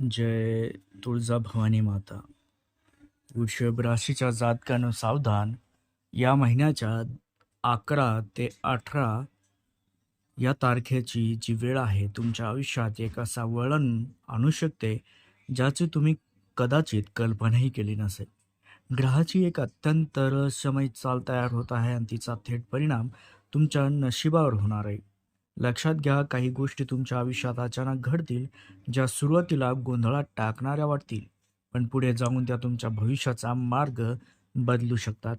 जय तुळजाभवानी माता. वृषभ राशीच्या जातकानं सावधान. या महिन्याच्या 11 ते 18 या तारखेची जी वेळ आहे तुमच्या आयुष्यात एक असा वळण आणू शकते ज्याची तुम्ही कदाचित कल्पनाही केली नसेल. ग्रहाची एक अत्यंत रहस्यमय चाल तयार होत आहे आणि तिचा थेट परिणाम तुमच्या नशिबावर होणार आहे. लक्षात घ्या, काही गोष्टी तुमच्या आयुष्यात अचानक घडतील, ज्या सुरुवातीला गोंधळात टाकणाऱ्या वाटतील, पण पुढे जाऊन त्या तुमच्या भविष्याचा मार्ग बदलू शकतात.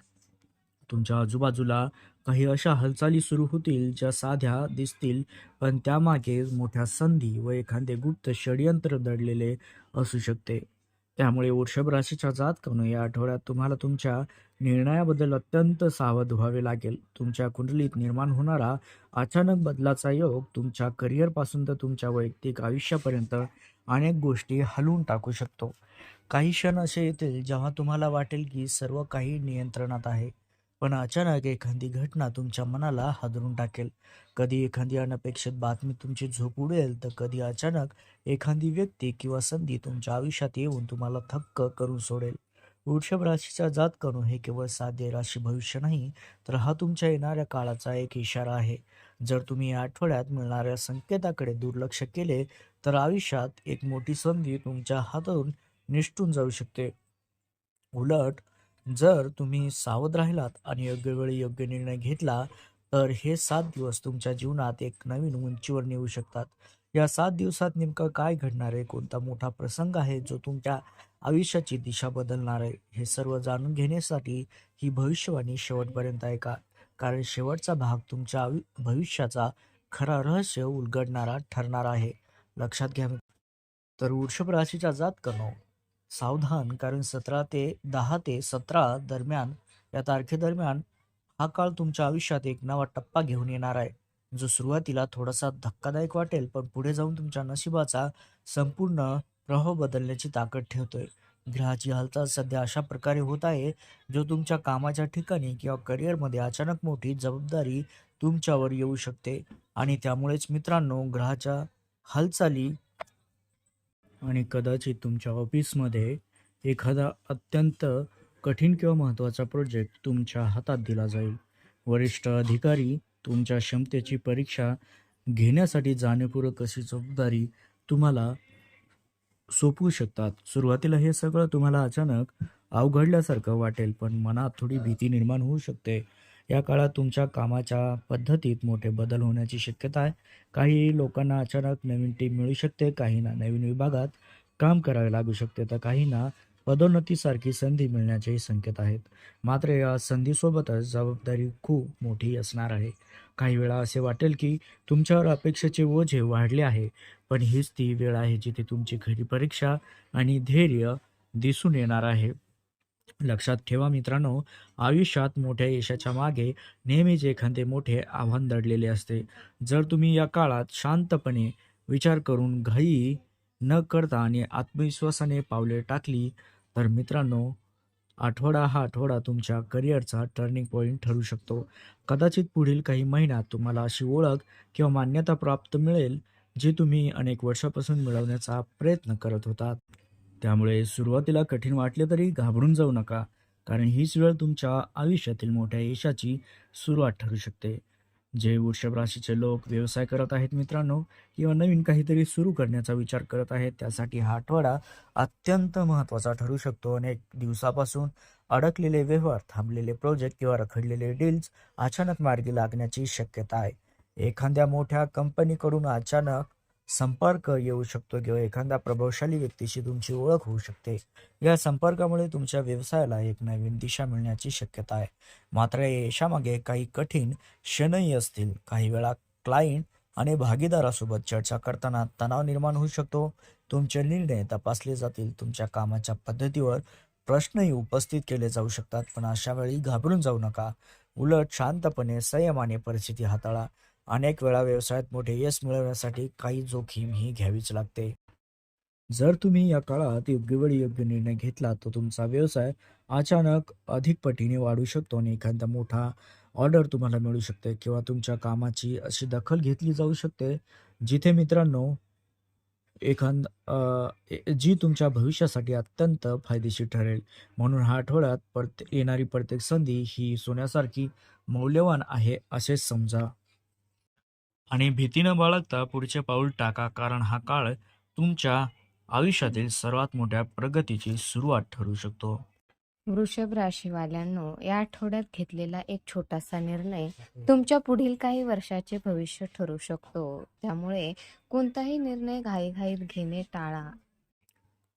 तुमच्या आजूबाजूला काही अशा हालचाली सुरू होतील ज्या साध्या दिसतील, पण त्यामागे मोठ्या संधी व एखादे गुप्त षडयंत्र दडलेले असू शकते. त्यामुळे वृषभ राशीच्या जातकानं या आठवड्यात तुम्हाला तुमच्या निर्णयाबद्दल अत्यंत सावध व्हावे लागेल. तुमच्या कुंडलीत निर्माण होणारा अचानक बदलाचा योग तुमच्या करिअरपासून तर तुमच्या वैयक्तिक आयुष्यापर्यंत अनेक गोष्टी हलवून टाकू शकतो. काही क्षण असे येतील जेव्हा तुम्हाला वाटेल की सर्व काही नियंत्रणात आहे, पण अचानक एखादी घटना तुमच्या मनाला हादरून टाकेल. कधी एखादी अनपेक्षित बातमी तुमची झोप उडेल, तर कधी अचानक एखादी व्यक्ती किंवा संधी तुमच्या आयुष्यात येऊन तुम्हाला थक्क करून सोडेल. वृषभ राशीच्या जातकानो, हे केवळ साधे राशी भविष्य नाही, तर हा तुमच्या येणाऱ्या काळाचा एक इशारा आहे. जर तुम्ही या आठवड्यात मिळणाऱ्या संकेताकडे दुर्लक्ष केले, तर आयुष्यात एक मोठी संधी तुमच्या हातून निसटून जाऊ शकते. उलट जर तुम्ही सावध राहिलात आणि योग्य वेळी योग्य निर्णय घेतला, तर हे 7 दिवस तुमच्या जीवनात एक नवीन उंचीवर नेऊ शकतात. या 7 दिवसात नेमकं काय घडणार आहे, कोणता मोठा प्रसंग आहे जो तुमच्या आयुष्याची दिशा बदलणार आहे, हे सर्व जाणून घेण्यासाठी ही भविष्यवाणी शेवटपर्यंत ऐका. कारण शेवटचा भाग तुमच्या भविष्याचा खरा रहस्य उलगडणारा ठरणार आहे. लक्षात घ्या. तर वृषभ राशीच्या जातकानो, सावधान, कारण 10 ते 17 दरम्यान, या तारखेदरम्यान, हा काळ तुमच्या आयुष्यात एक नवा टप्पा घेऊन येणार आहे, जो सुरुवातीला थोडासा धक्कादायक वाटेल, पण पुढे जाऊन तुमच्या नशिबाचा संपूर्ण प्रवाह बदलण्याची ताकद ठेवतोय. ग्रहाची हालचाल सध्या अशा प्रकारे होत आहे, जो तुमच्या कामाच्या ठिकाणी किंवा करिअरमध्ये अचानक मोठी जबाबदारी तुमच्यावर येऊ शकते. आणि त्यामुळेच मित्रांनो, ग्रहाच्या हालचाली आणि कदाचित तुमच्या ऑफिसमध्ये एखादा अत्यंत कठीण किंवा महत्त्वाचा प्रोजेक्ट तुमच्या हातात दिला जाईल. वरिष्ठ अधिकारी तुमच्या क्षमतेची परीक्षा घेण्यासाठी जाणीवपूर्वक अशी जबाबदारी तुम्हाला सोपवू शकतात. सुरुवातीला हे सगळं तुम्हाला अचानक अवघडल्यासारखं वाटेल, पण मनात थोडी भीती निर्माण होऊ शकते. या काळात तुमच्या कामाच्या पद्धतीत मोठे बदल होण्याची शक्यता आहे. काही लोकांना अचानक नवीन टीम मिळू शकते, काहींना नवीन विभागात काम करावे लागू शकते, तर काहींना पदोन्नतीसारखी संधी मिळण्याचेही संकेत आहेत. मात्र या संधीसोबतच जबाबदारी खूप मोठी असणार आहे. काही वेळा असे वाटेल की तुमच्यावर अपेक्षेचे ओझे वाढले आहे, पण हीच ती वेळ आहे जिथे तुमची खरी परीक्षा आणि धैर्य दिसून येणार आहे. लक्षात ठेवा मित्रांनो, आयुष्यात मोठ्या यशाच्या मागे नेहमीच एखादे मोठे आव्हान दडलेले असते. जर तुम्ही या काळात शांतपणे विचार करून, घाई न करता आणि आत्मविश्वासाने पावले टाकली, तर मित्रांनो, हा आठवडा तुमच्या करिअरचा टर्निंग पॉइंट ठरू शकतो. कदाचित पुढील काही महिन्यात तुम्हाला अशी ओळख किंवा मान्यता प्राप्त मिळेल, जी तुम्ही अनेक वर्षापासून मिळवण्याचा प्रयत्न करत होतात. त्यामुळे सुरुवातीला कठीण वाटले तरी घाबरून जाऊ नका, कारण हीच वेळ तुमच्या आयुष्यातील मोठ्या यशाची सुरुवात ठरू शकते. जे वृषभ राशीचे लोक व्यवसाय करत आहेत मित्रांनो, किंवा नवीन काहीतरी सुरू करण्याचा विचार करत आहेत, त्यासाठी हा आठवडा अत्यंत महत्त्वाचा ठरू शकतो. अनेक दिवसापासून अडकलेले व्यवहार, थांबलेले प्रोजेक्ट किंवा रखडलेले डील्स अचानक मार्गी लागण्याची शक्यता आहे. एखाद्या मोठ्या कंपनीकडून अचानक संपर्क येऊ शकतो किंवा एखाद्या प्रभावशाली व्यक्तीशी तुमची ओळख होऊ शकते. या संपर्कामुळे तुमच्या व्यवसायाला एक नवीन दिशा मिळण्याची शक्यता आहे. मात्र या यशामागे काही कठीण क्षणही असतील. काही वेळा क्लायंट आणि भागीदारासोबत चर्चा करताना तणाव निर्माण होऊ शकतो. तुमचे निर्णय तपासले जातील, तुमच्या कामाच्या पद्धतीवर प्रश्नही उपस्थित केले जाऊ शकतात, पण अशा वेळी घाबरून जाऊ नका. उलट शांतपणे, संयमाने परिस्थिती हाताळा. अनेक वेळा व्यवसायात मोठे यश मिळवण्यासाठी काही जोखीम ही घ्यावीच लागते. जर तुम्ही या काळात योग्य वेळी योग्य निर्णय घेतला, तर तुमचा व्यवसाय अचानक अधिक पटीने वाढू शकतो आणि एखादा मोठा ऑर्डर तुम्हाला मिळू शकते किंवा तुमच्या कामाची अशी दखल घेतली जाऊ शकते, जिथे मित्रांनो जी तुमच्या भविष्यासाठी अत्यंत फायदेशीर ठरेल. म्हणून ह्या आठवड्यात येणारी प्रत्येक संधी ही सोन्यासारखी मौल्यवान आहे असे समजा. आणि भीती न बाळगता पुढचे पाऊल टाका, कारण हा काळ तुमच्या आयुष्यातील सर्वात मोठ्या प्रगतीची सुरुवात ठरू शकतो. वृषभ राशीवाल्यांनो, या आठवड्यात घेतलेला एक छोटासा निर्णय तुमच्या पुढील काही वर्षाचे भविष्य ठरू शकतो. त्यामुळे कोणताही निर्णय घाईघाईत घेणे टाळा.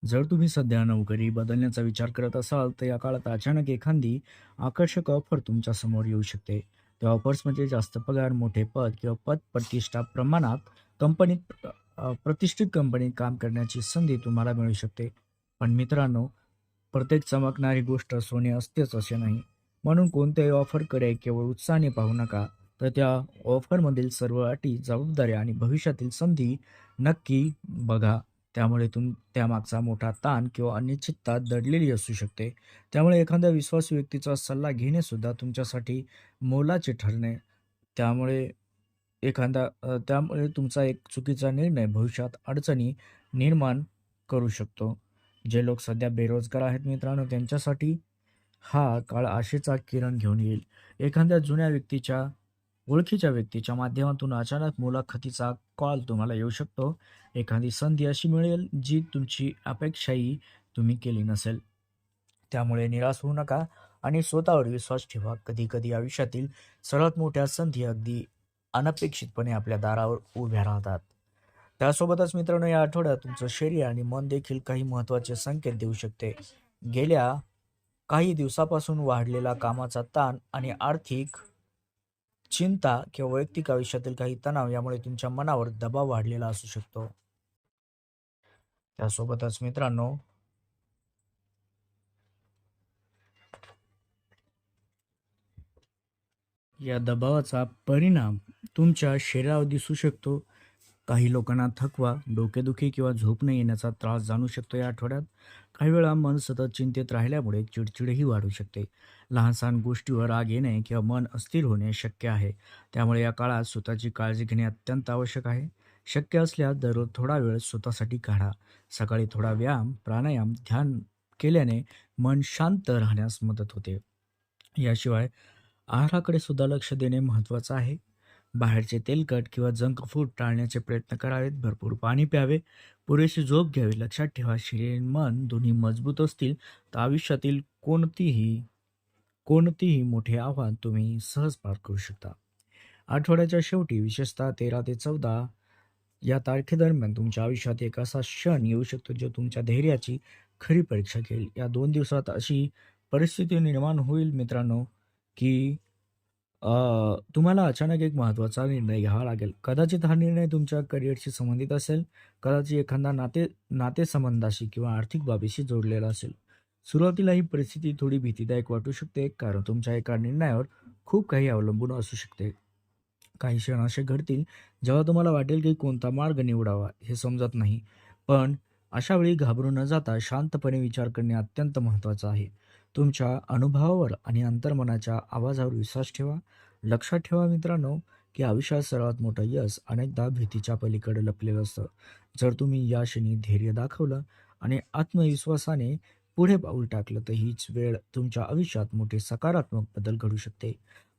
जर तुम्ही सध्या नोकरी बदलण्याचा विचार करत असाल, तर या काळात अचानक एखादी आकर्षक ऑफर तुमच्या समोर येऊ शकते. त्या ऑफर्स म्हणजे जास्त पगार, मोठे पद किंवा पद प्रतिष्ठा प्रमाणात प्रतिष्ठित कंपनीत काम करण्याची संधी तुम्हाला मिळू शकते. पण मित्रांनो, प्रत्येक चमकणारी गोष्ट सोने असतेच असे नाही. म्हणून कोणत्याही ऑफरकडे केवळ उत्साहाने पाहू नका, तर त्या ऑफरमधील सर्व अटी, जबाबदाऱ्या आणि भविष्यातील संधी नक्की बघा. त्यामुळे त्यामागचा मोठा ताण किंवा अनिश्चितता दडलेली असू शकते. त्यामुळे एखाद्या विश्वासू व्यक्तीचा सल्ला घेणे सुद्धा तुमच्यासाठी मोलाचे ठरणे. त्यामुळे त्यामुळे तुमचा एक चुकीचा निर्णय भविष्यात अडचणी निर्माण करू शकतो. जे लोक सध्या बेरोजगार आहेत मित्रांनो, त्यांच्यासाठी हा काळ आशेचा किरण घेऊन येईल. एखाद्या ओळखीच्या व्यक्तीच्या माध्यमातून अचानक मुलाखतीचा कॉल तुम्हाला येऊ शकतो. एखादी संधी अशी मिळेल जी तुमची अपेक्षाही तुम्ही केली नसेल. त्यामुळे निराश होऊ नका आणि स्वतःवर विश्वास ठेवा. कधी-कधी आयुष्यातील सर्वात मोठ्या संधी अगदी अनपेक्षितपणे आपल्या दारावर उभ्या राहतात. त्यासोबतच मित्रांनो, या आठवड्यात तुमचं शरीर आणि मन देखील काही महत्त्वाचे संकेत देऊ शकते. गेल्या काही दिवसापासून वाढलेला कामाचा ताण आणि आर्थिक चिंता किंवा वैयक्तिक आयुष्यातील काही तणाव यामुळे तुमच्या मनावर दबाव वाढलेला असू शकतो. त्यासोबतच मित्रांनो, या दबावाचा परिणाम तुमच्या शरीरावर दिसू शकतो. काही लोकांना थकवा, डोकेदुखी किंवा झोप न येण्याचा त्रास जाणू शकतो या आठवड्यात. काही वेळा मन सतत चिंतेत राहिल्यामुळे चिडचिडही वाढू शकते. लहान-सहान गोष्टीवर राग येणे किंवा मन अस्थिर होणे शक्य आहे. त्यामुळे या काळात स्वतःची काळजी घेणे अत्यंत आवश्यक आहे. शक्य असल्यास दररोज थोडा वेळ स्वतःसाठी काढा. सकाळी थोडा व्यायाम, प्राणायाम, ध्यान केल्याने मन शांत राहण्यास मदत होते. याशिवाय आहाराकडे सुद्धा लक्ष देणे महत्त्वाचं आहे. बाहेरचे तेलकट किंवा जंक फूड टाळण्याचे प्रयत्न करावेत. भरपूर पाणी प्यावे, पुरेशी झोप घ्यावी. लक्षात ठेवा, शरीर आणि मन दोन्ही मजबूत असतील तर आयुष्यातील कोणतीही मोठे आव्हान तुम्ही सहज पार करू शकता. आठवड्याच्या शेवटी विशेषतः 13 ते 14 या तारखेदरम्यान तुमच्या आयुष्यात एक असा क्षण येऊ शकतो जो तुमच्या धैर्याची खरी परीक्षा घेईल. या 2 दिवसात अशी परिस्थिती निर्माण होईल मित्रांनो, की तुम्हाला अचानक एक महत्त्वाचा निर्णय घ्यावा लागेल. कदाचित हा निर्णय तुमच्या करिअरशी संबंधित असेल, कदाचित एखादा नातेसंबंधाशी किंवा आर्थिक बाबीशी जोडलेला असेल. सुरुवातीला ही परिस्थिती थोडी भीतीदायक वाटू शकते, कारण तुमच्या एका निर्णयावर खूप काही अवलंबून असू शकते. काही क्षण असे घडतील जेव्हा तुम्हाला वाटेल की कोणता मार्ग निवडावा हे समजत नाही. पण अशा वेळी घाबरून न जाता शांतपणे विचार करणे अत्यंत महत्त्वाचं आहे. तुमच्या अनुभवावर आणि अंतर्मनाच्या आवाजावर विश्वास ठेवा. लक्षात ठेवा मित्रांनो, की आयुष्यात सर्वात मोठं यश अनेकदा भीतीच्या पलीकडे लपलेलं असतं. जर तुम्ही या क्षणी धैर्य दाखवलं आणि आत्मविश्वासाने पुढे पाऊल टाकलं, तर हीच वेळ तुमच्या आयुष्यात मोठे सकारात्मक बदल घडू शकते.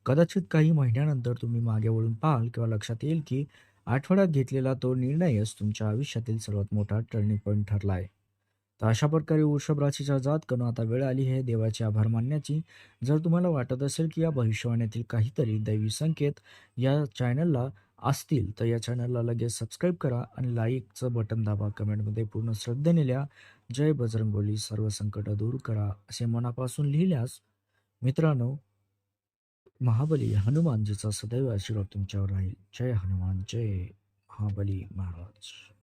कदाचित काही महिन्यानंतर तुम्ही मागे वळून पाहाल किंवा लक्षात येईल की आठवड्यात घेतलेला तो निर्णयच तुमच्या आयुष्यातील सर्वात मोठा टर्निंग पॉईंट ठरला आहे. तर अशा प्रकारे वृषभ राशीच्या जातकानं आता वेळ आली आहे देवाचे आभार मानण्याची. जर तुम्हाला वाटत असेल की या भविष्यवाणीतील काहीतरी दैवी संकेत या चॅनलला असतील, तर या चॅनलला लगेच सबस्क्राईब करा आणि लाईकचं बटन दाबा. कमेंटमध्ये पूर्ण श्रद्धेने लिहा, जय बजरंगबली, सर्व संकट दूर करा असे मनापासून लिहिल्यास मित्रांनो, महाबली हनुमानजीचा सदैव आशीर्वाद तुमच्यावर राहील. जय हनुमान, जय महाबली महाराज.